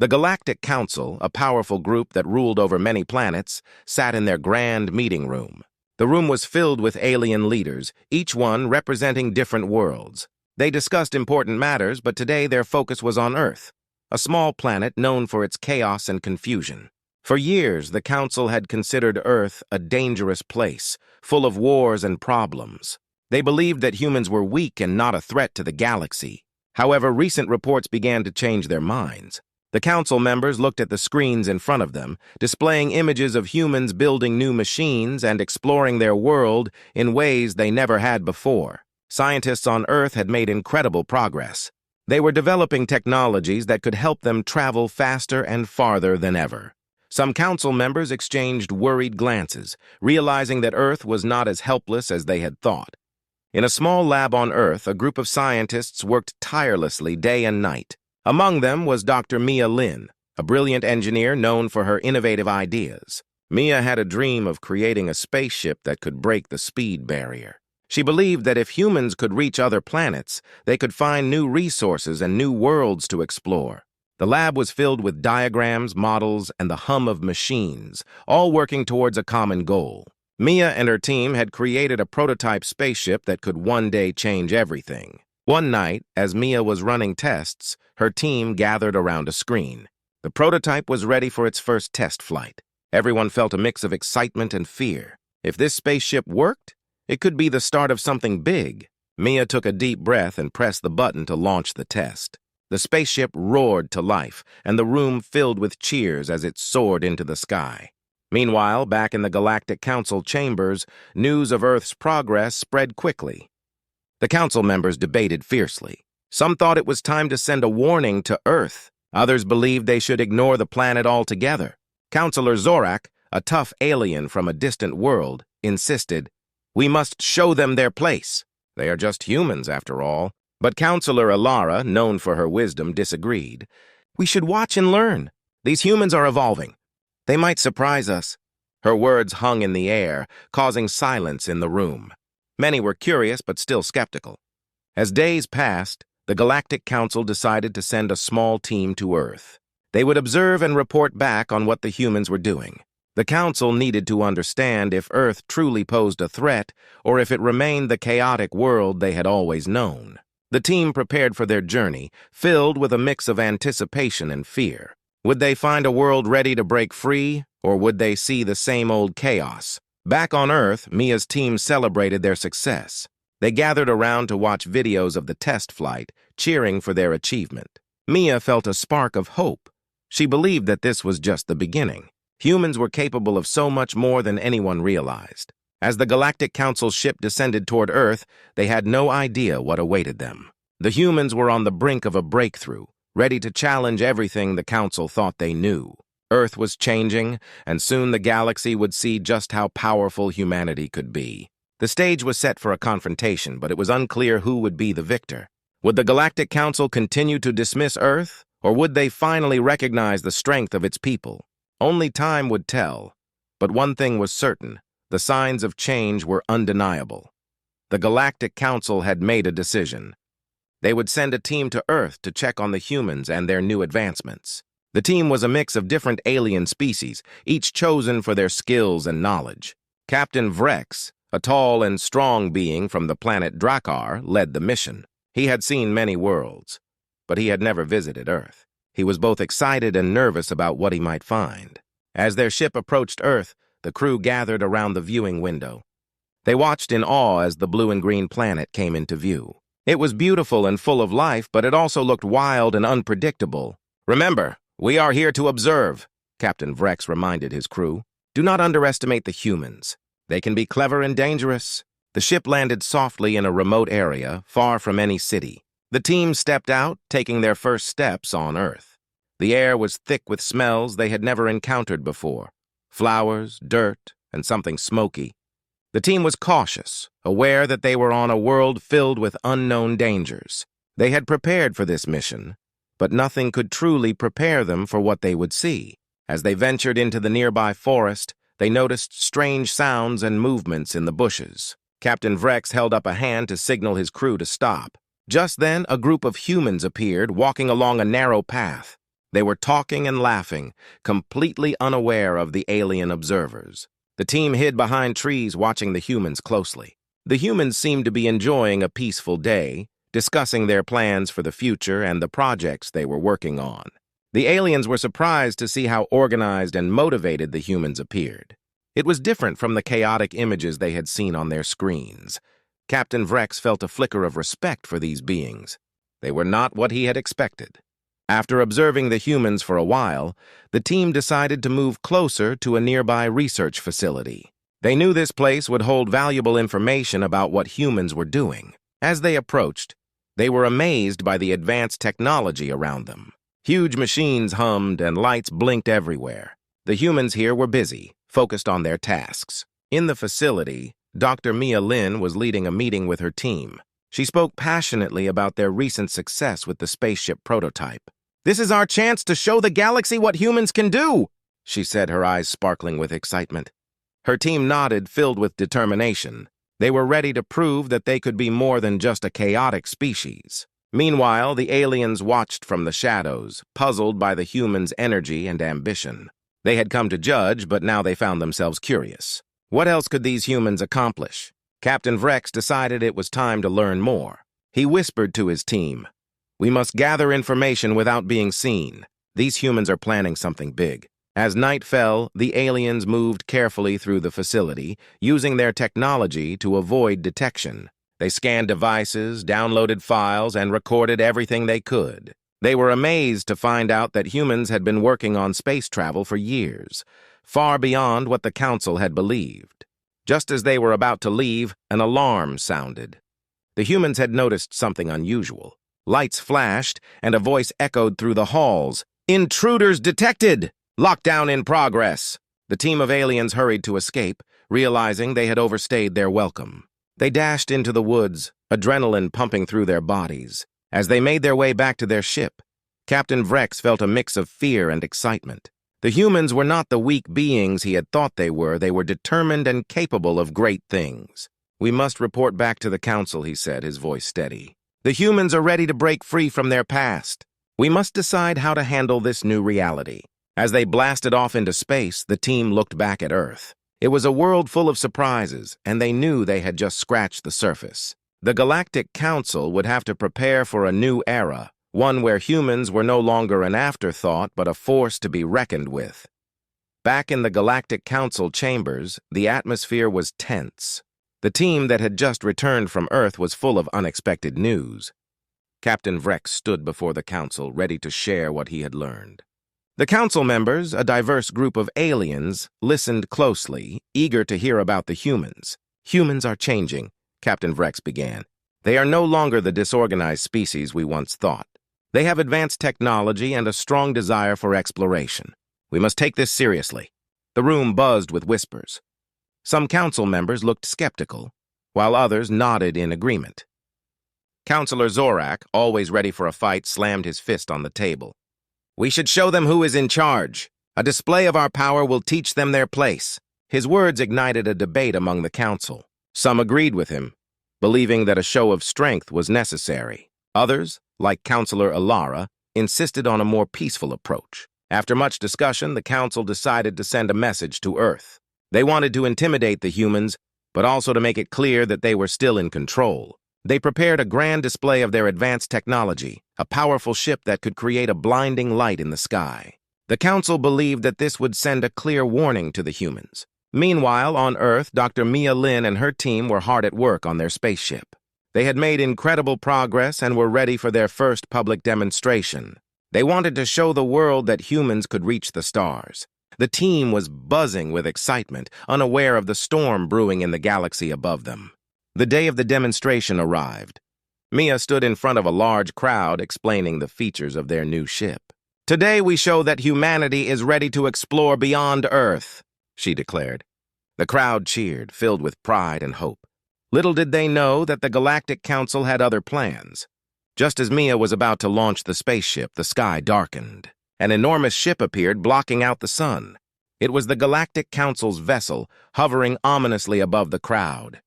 The Galactic Council, a powerful group that ruled over many planets, sat in their grand meeting room. The room was filled with alien leaders, each one representing different worlds. They discussed important matters, but today their focus was on Earth, a small planet known for its chaos and confusion. For years, the Council had considered Earth a dangerous place, full of wars and problems. They believed that humans were weak and not a threat to the galaxy. However, recent reports began to change their minds. The Council members looked at the screens in front of them, displaying images of humans building new machines and exploring their world in ways they never had before. Scientists on Earth had made incredible progress. They were developing technologies that could help them travel faster and farther than ever. Some Council members exchanged worried glances, realizing that Earth was not as helpless as they had thought. In a small lab on Earth, a group of scientists worked tirelessly day and night. Among them was Dr. Mia Lin, a brilliant engineer known for her innovative ideas. Mia had a dream of creating a spaceship that could break the speed barrier. She believed that if humans could reach other planets, they could find new resources and new worlds to explore. The lab was filled with diagrams, models, and the hum of machines, all working towards a common goal. Mia and her team had created a prototype spaceship that could one day change everything. One night, as Mia was running tests, her team gathered around a screen. The prototype was ready for its first test flight. Everyone felt a mix of excitement and fear. If this spaceship worked, it could be the start of something big. Mia took a deep breath and pressed the button to launch the test. The spaceship roared to life, and the room filled with cheers as it soared into the sky. Meanwhile, back in the Galactic Council chambers, news of Earth's progress spread quickly. The Council members debated fiercely. Some thought it was time to send a warning to Earth. Others believed they should ignore the planet altogether. Counselor Zorak, a tough alien from a distant world, insisted, "We must show them their place. They are just humans, after all." But Counselor Alara, known for her wisdom, disagreed. "We should watch and learn. These humans are evolving. They might surprise us." Her words hung in the air, causing silence in the room. Many were curious but still skeptical. As days passed, the Galactic Council decided to send a small team to Earth. They would observe and report back on what the humans were doing. The Council needed to understand if Earth truly posed a threat or if it remained the chaotic world they had always known. The team prepared for their journey, filled with a mix of anticipation and fear. Would they find a world ready to break free, or would they see the same old chaos? Back on Earth, Mia's team celebrated their success. They gathered around to watch videos of the test flight, cheering for their achievement. Mia felt a spark of hope. She believed that this was just the beginning. Humans were capable of so much more than anyone realized. As the Galactic Council's ship descended toward Earth, they had no idea what awaited them. The humans were on the brink of a breakthrough, ready to challenge everything the Council thought they knew. Earth was changing, and soon the galaxy would see just how powerful humanity could be. The stage was set for a confrontation, but it was unclear who would be the victor. Would the Galactic Council continue to dismiss Earth, or would they finally recognize the strength of its people? Only time would tell. But one thing was certain: the signs of change were undeniable. The Galactic Council had made a decision. They would send a team to Earth to check on the humans and their new advancements. The team was a mix of different alien species, each chosen for their skills and knowledge. Captain Vrex, a tall and strong being from the planet Drakkar, led the mission. He had seen many worlds, but he had never visited Earth. He was both excited and nervous about what he might find. As their ship approached Earth, the crew gathered around the viewing window. They watched in awe as the blue and green planet came into view. It was beautiful and full of life, but it also looked wild and unpredictable. "Remember, we are here to observe," Captain Vrex reminded his crew. "Do not underestimate the humans. They can be clever and dangerous." The ship landed softly in a remote area, far from any city. The team stepped out, taking their first steps on Earth. The air was thick with smells they had never encountered before: flowers, dirt, and something smoky. The team was cautious, aware that they were on a world filled with unknown dangers. They had prepared for this mission, but nothing could truly prepare them for what they would see. As they ventured into the nearby forest, they noticed strange sounds and movements in the bushes. Captain Vrex held up a hand to signal his crew to stop. Just then, a group of humans appeared, walking along a narrow path. They were talking and laughing, completely unaware of the alien observers. The team hid behind trees watching the humans closely. The humans seemed to be enjoying a peaceful day, discussing their plans for the future and the projects they were working on. The aliens were surprised to see how organized and motivated the humans appeared. It was different from the chaotic images they had seen on their screens. Captain Vrex felt a flicker of respect for these beings. They were not what he had expected. After observing the humans for a while, the team decided to move closer to a nearby research facility. They knew this place would hold valuable information about what humans were doing. As they approached, they were amazed by the advanced technology around them. Huge machines hummed and lights blinked everywhere. The humans here were busy, focused on their tasks. In the facility, Dr. Mia Lin was leading a meeting with her team. She spoke passionately about their recent success with the spaceship prototype. "This is our chance to show the galaxy what humans can do," she said, her eyes sparkling with excitement. Her team nodded, filled with determination. They were ready to prove that they could be more than just a chaotic species. Meanwhile, the aliens watched from the shadows, puzzled by the humans' energy and ambition. They had come to judge, but now they found themselves curious. What else could these humans accomplish? Captain Vrex decided it was time to learn more. He whispered to his team, "We must gather information without being seen. These humans are planning something big." As night fell, the aliens moved carefully through the facility, using their technology to avoid detection. They scanned devices, downloaded files, and recorded everything they could. They were amazed to find out that humans had been working on space travel for years, far beyond what the Council had believed. Just as they were about to leave, an alarm sounded. The humans had noticed something unusual. Lights flashed, and a voice echoed through the halls. "Intruders detected! Lockdown in progress!" The team of aliens hurried to escape, realizing they had overstayed their welcome. They dashed into the woods, adrenaline pumping through their bodies. As they made their way back to their ship, Captain Vrex felt a mix of fear and excitement. The humans were not the weak beings he had thought they were determined and capable of great things. "We must report back to the Council," he said, his voice steady. "The humans are ready to break free from their past. We must decide how to handle this new reality." As they blasted off into space, the team looked back at Earth. It was a world full of surprises, and they knew they had just scratched the surface. The Galactic Council would have to prepare for a new era, one where humans were no longer an afterthought but a force to be reckoned with. Back in the Galactic Council chambers, the atmosphere was tense. The team that had just returned from Earth was full of unexpected news. Captain Vrex stood before the Council, ready to share what he had learned. The Council members, a diverse group of aliens, listened closely, eager to hear about the humans. "Humans are changing," Captain Vrex began. "They are no longer the disorganized species we once thought. They have advanced technology and a strong desire for exploration. We must take this seriously." The room buzzed with whispers. Some Council members looked skeptical, while others nodded in agreement. Counselor Zorak, always ready for a fight, slammed his fist on the table. "We should show them who is in charge. A display of our power will teach them their place." His words ignited a debate among the Council. Some agreed with him, believing that a show of strength was necessary. Others, like Counselor Alara, insisted on a more peaceful approach. After much discussion, the Council decided to send a message to Earth. They wanted to intimidate the humans, but also to make it clear that they were still in control. They prepared a grand display of their advanced technology, a powerful ship that could create a blinding light in the sky. The Council believed that this would send a clear warning to the humans. Meanwhile, on Earth, Dr. Mia Lin and her team were hard at work on their spaceship. They had made incredible progress and were ready for their first public demonstration. They wanted to show the world that humans could reach the stars. The team was buzzing with excitement, unaware of the storm brewing in the galaxy above them. The day of the demonstration arrived. Mia stood in front of a large crowd explaining the features of their new ship. "Today we show that humanity is ready to explore beyond Earth," she declared. The crowd cheered, filled with pride and hope. Little did they know that the Galactic Council had other plans. Just as Mia was about to launch the spaceship, the sky darkened. An enormous ship appeared, blocking out the sun. It was the Galactic Council's vessel, hovering ominously above the crowd.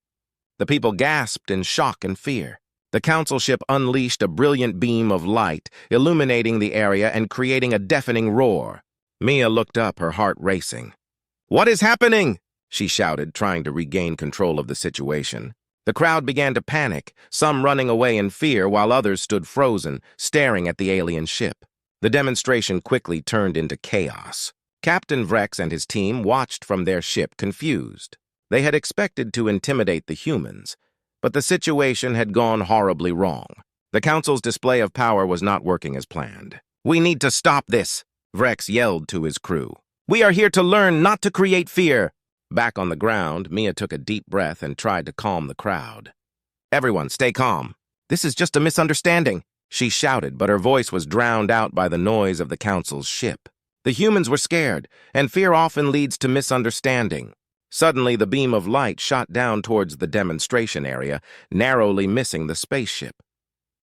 The people gasped in shock and fear. The council ship unleashed a brilliant beam of light, illuminating the area and creating a deafening roar. Mia looked up, her heart racing. "What is happening?" she shouted, trying to regain control of the situation. The crowd began to panic, some running away in fear while others stood frozen, staring at the alien ship. The demonstration quickly turned into chaos. Captain Vrex and his team watched from their ship, confused. They had expected to intimidate the humans, but the situation had gone horribly wrong. The council's display of power was not working as planned. "We need to stop this," Vrex yelled to his crew. "We are here to learn, not to create fear." Back on the ground, Mia took a deep breath and tried to calm the crowd. "Everyone, stay calm. This is just a misunderstanding," she shouted, but her voice was drowned out by the noise of the council's ship. The humans were scared, and fear often leads to misunderstanding. Suddenly, the beam of light shot down towards the demonstration area, narrowly missing the spaceship.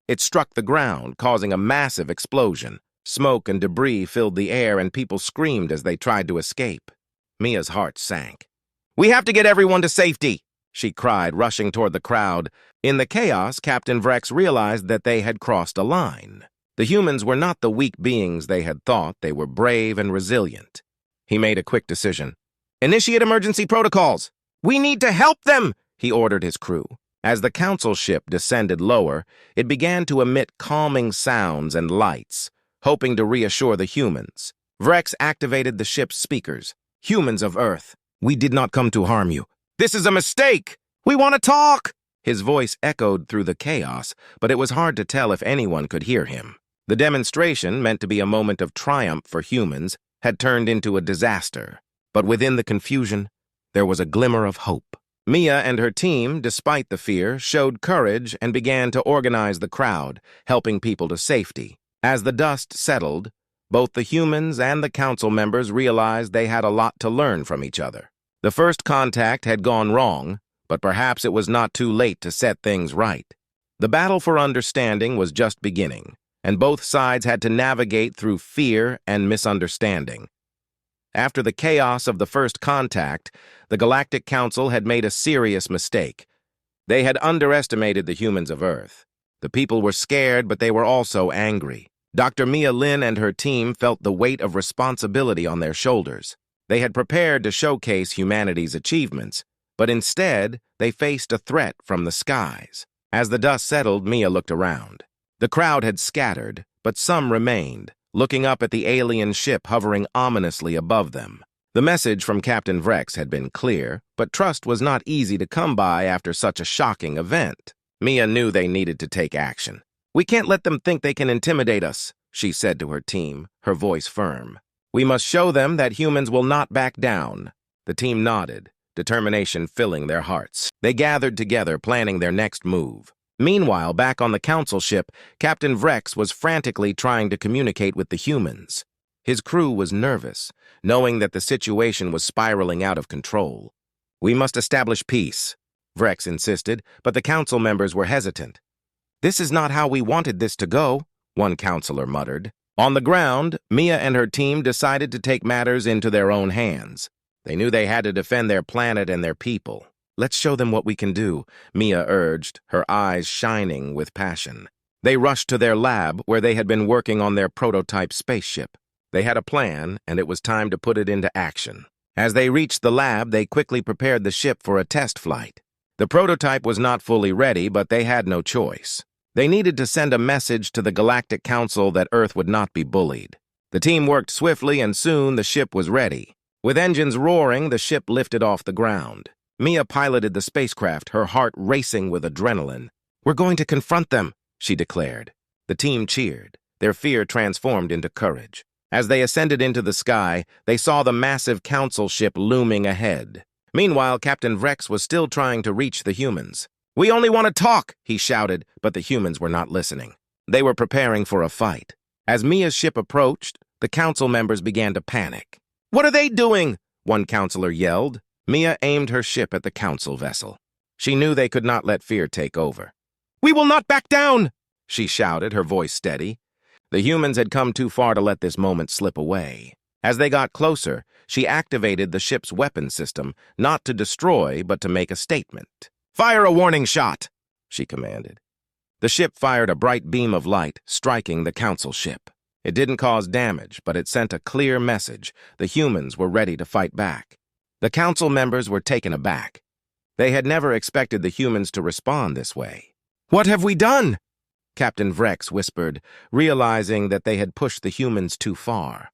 It struck the ground, causing a massive explosion. Smoke and debris filled the air, and people screamed as they tried to escape. Mia's heart sank. "We have to get everyone to safety," she cried, rushing toward the crowd. In the chaos, Captain Vrex realized that they had crossed a line. The humans were not the weak beings they had thought. They were brave and resilient. He made a quick decision. "Initiate emergency protocols. We need to help them," he ordered his crew. As the council ship descended lower, it began to emit calming sounds and lights, hoping to reassure the humans. Vrex activated the ship's speakers. "Humans of Earth, we did not come to harm you. This is a mistake. We want to talk." His voice echoed through the chaos, but it was hard to tell if anyone could hear him. The demonstration, meant to be a moment of triumph for humans, had turned into a disaster. But within the confusion, there was a glimmer of hope. Mia and her team, despite the fear, showed courage and began to organize the crowd, helping people to safety. As the dust settled, both the humans and the council members realized they had a lot to learn from each other. The first contact had gone wrong, but perhaps it was not too late to set things right. The battle for understanding was just beginning, and both sides had to navigate through fear and misunderstanding. After the chaos of the first contact, the Galactic Council had made a serious mistake. They had underestimated the humans of Earth. The people were scared, but they were also angry. Dr. Mia Lin and her team felt the weight of responsibility on their shoulders. They had prepared to showcase humanity's achievements, but instead, they faced a threat from the skies. As the dust settled, Mia looked around. The crowd had scattered, but some remained, looking up at the alien ship hovering ominously above them. The message from Captain Vrex had been clear, but trust was not easy to come by after such a shocking event. Mia knew they needed to take action. "We can't let them think they can intimidate us," she said to her team, her voice firm. "We must show them that humans will not back down." The team nodded, determination filling their hearts. They gathered together, planning their next move. Meanwhile, back on the council ship, Captain Vrex was frantically trying to communicate with the humans. His crew was nervous, knowing that the situation was spiraling out of control. "We must establish peace," Vrex insisted, but the council members were hesitant. "This is not how we wanted this to go," one counselor muttered. On the ground, Mia and her team decided to take matters into their own hands. They knew they had to defend their planet and their people. "Let's show them what we can do," Mia urged, her eyes shining with passion. They rushed to their lab, where they had been working on their prototype spaceship. They had a plan, and it was time to put it into action. As they reached the lab, they quickly prepared the ship for a test flight. The prototype was not fully ready, but they had no choice. They needed to send a message to the Galactic Council that Earth would not be bullied. The team worked swiftly, and soon the ship was ready. With engines roaring, the ship lifted off the ground. Mia piloted the spacecraft, her heart racing with adrenaline. "We're going to confront them," she declared. The team cheered, their fear transformed into courage. As they ascended into the sky, they saw the massive council ship looming ahead. Meanwhile, Captain Vrex was still trying to reach the humans. "We only want to talk," he shouted, but the humans were not listening. They were preparing for a fight. As Mia's ship approached, the council members began to panic. "What are they doing?" one counselor yelled. Mia aimed her ship at the council vessel. She knew they could not let fear take over. "We will not back down!" she shouted, her voice steady. The humans had come too far to let this moment slip away. As they got closer, she activated the ship's weapon system, not to destroy, but to make a statement. "Fire a warning shot," she commanded. The ship fired a bright beam of light, striking the council ship. It didn't cause damage, but it sent a clear message. The humans were ready to fight back. The council members were taken aback. They had never expected the humans to respond this way. "What have we done?" Captain Vrex whispered, realizing that they had pushed the humans too far.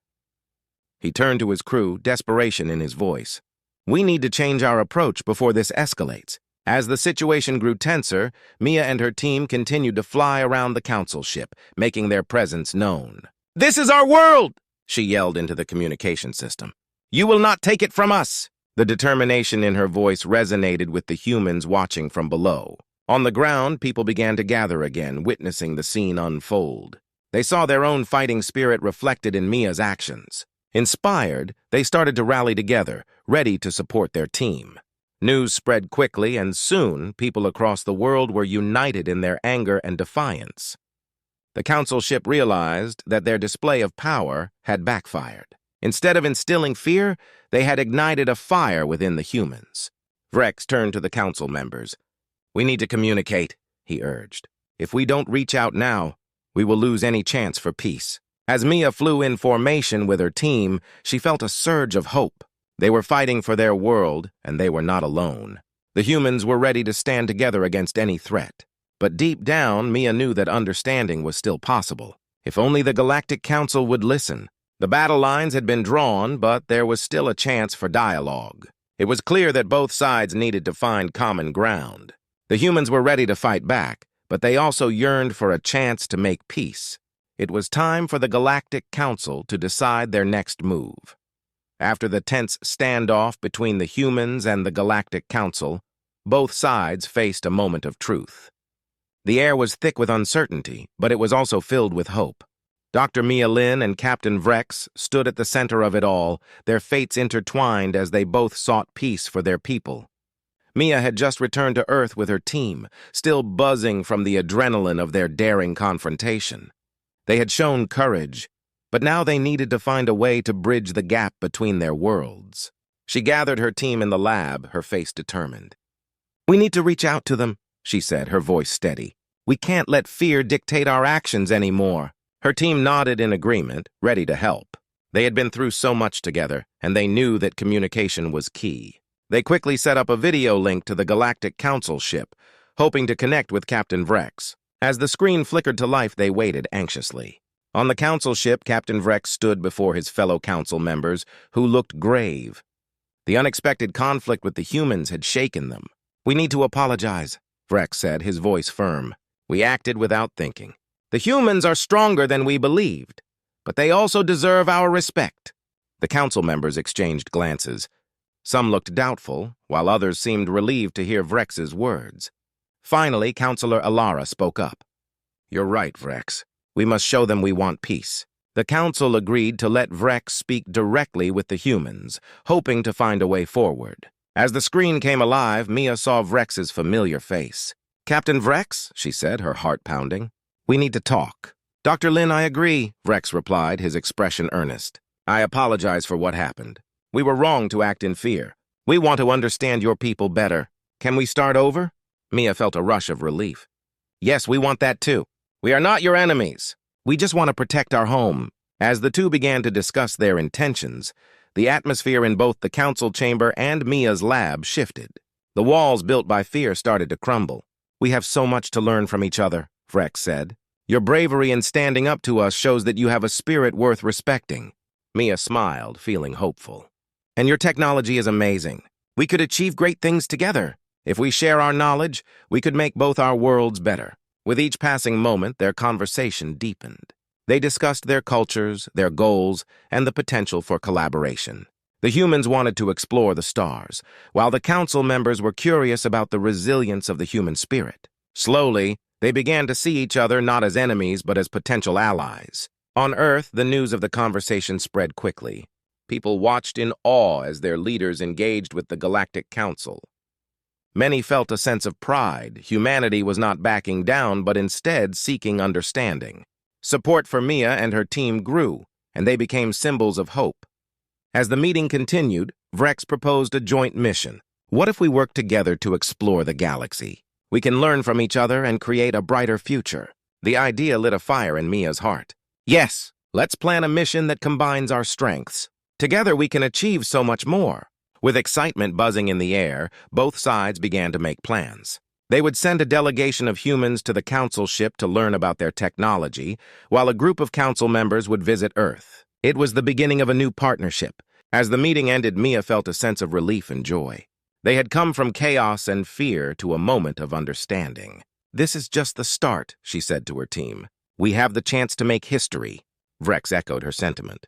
He turned to his crew, desperation in his voice. "We need to change our approach before this escalates." As the situation grew tenser, Mia and her team continued to fly around the council ship, making their presence known. "This is our world!" she yelled into the communication system. "You will not take it from us!" The determination in her voice resonated with the humans watching from below. On the ground, people began to gather again, witnessing the scene unfold. They saw their own fighting spirit reflected in Mia's actions. Inspired, they started to rally together, ready to support their team. News spread quickly, and soon people across the world were united in their anger and defiance. The council ship realized that their display of power had backfired. Instead of instilling fear, they had ignited a fire within the humans. Vrex turned to the council members. "We need to communicate," he urged. "If we don't reach out now, we will lose any chance for peace." As Mia flew in formation with her team, she felt a surge of hope. They were fighting for their world, and they were not alone. The humans were ready to stand together against any threat. But deep down, Mia knew that understanding was still possible. If only the Galactic Council would listen. The battle lines had been drawn, but there was still a chance for dialogue. It was clear that both sides needed to find common ground. The humans were ready to fight back, but they also yearned for a chance to make peace. It was time for the Galactic Council to decide their next move. After the tense standoff between the humans and the Galactic Council, both sides faced a moment of truth. The air was thick with uncertainty, but it was also filled with hope. Dr. Mia Lin and Captain Vrex stood at the center of it all, their fates intertwined as they both sought peace for their people. Mia had just returned to Earth with her team, still buzzing from the adrenaline of their daring confrontation. They had shown courage, but now they needed to find a way to bridge the gap between their worlds. She gathered her team in the lab, her face determined. "We need to reach out to them," she said, her voice steady. "We can't let fear dictate our actions anymore." Her team nodded in agreement, ready to help. They had been through so much together, and they knew that communication was key. They quickly set up a video link to the Galactic Council ship, hoping to connect with Captain Vrex. As the screen flickered to life, they waited anxiously. On the council ship, Captain Vrex stood before his fellow council members, who looked grave. The unexpected conflict with the humans had shaken them. "We need to apologize," Vrex said, his voice firm. "We acted without thinking. The humans are stronger than we believed, but they also deserve our respect." The council members exchanged glances. Some looked doubtful, while others seemed relieved to hear Vrex's words. Finally, Councillor Alara spoke up. "You're right, Vrex. We must show them we want peace." The council agreed to let Vrex speak directly with the humans, hoping to find a way forward. As the screen came alive, Mia saw Vrex's familiar face. "Captain Vrex," she said, her heart pounding. "We need to talk." "Dr. Lin, I agree," Vrex replied, his expression earnest. "I apologize for what happened. We were wrong to act in fear. We want to understand your people better. Can we start over?" Mia felt a rush of relief. "Yes, we want that too. We are not your enemies. We just want to protect our home." As the two began to discuss their intentions, the atmosphere in both the council chamber and Mia's lab shifted. The walls built by fear started to crumble. "We have so much to learn from each other," Vrex said. "Your bravery in standing up to us shows that you have a spirit worth respecting." Mia smiled, feeling hopeful. "And your technology is amazing. We could achieve great things together. If we share our knowledge, we could make both our worlds better." With each passing moment, their conversation deepened. They discussed their cultures, their goals, and the potential for collaboration. The humans wanted to explore the stars, while the council members were curious about the resilience of the human spirit. Slowly, they began to see each other not as enemies but as potential allies. On Earth, the news of the conversation spread quickly. People watched in awe as their leaders engaged with the Galactic Council. Many felt a sense of pride. Humanity was not backing down, but instead seeking understanding. Support for Mia and her team grew, and they became symbols of hope. As the meeting continued, Vrex proposed a joint mission. "What if we work together to explore the galaxy?" We can learn from each other and create a brighter future. The idea lit a fire in Mia's heart. Yes, let's plan a mission that combines our strengths. Together we can achieve so much more. With excitement buzzing in the air, both sides began to make plans. They would send a delegation of humans to the council ship to learn about their technology, while a group of council members would visit Earth. It was the beginning of a new partnership. As the meeting ended, Mia felt a sense of relief and joy. They had come from chaos and fear to a moment of understanding. "This is just the start," she said to her team. "We have the chance to make history." Vrex echoed her sentiment.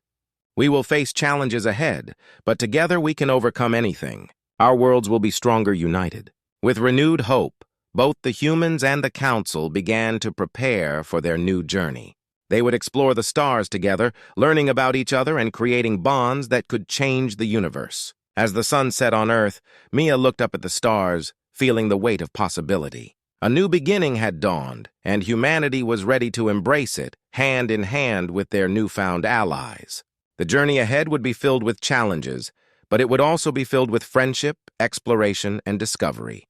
"We will face challenges ahead, but together we can overcome anything. Our worlds will be stronger united." With renewed hope, both the humans and the council began to prepare for their new journey. They would explore the stars together, learning about each other and creating bonds that could change the universe. As the sun set on Earth, Mia looked up at the stars, feeling the weight of possibility. A new beginning had dawned, and humanity was ready to embrace it, hand in hand with their newfound allies. The journey ahead would be filled with challenges, but it would also be filled with friendship, exploration, and discovery.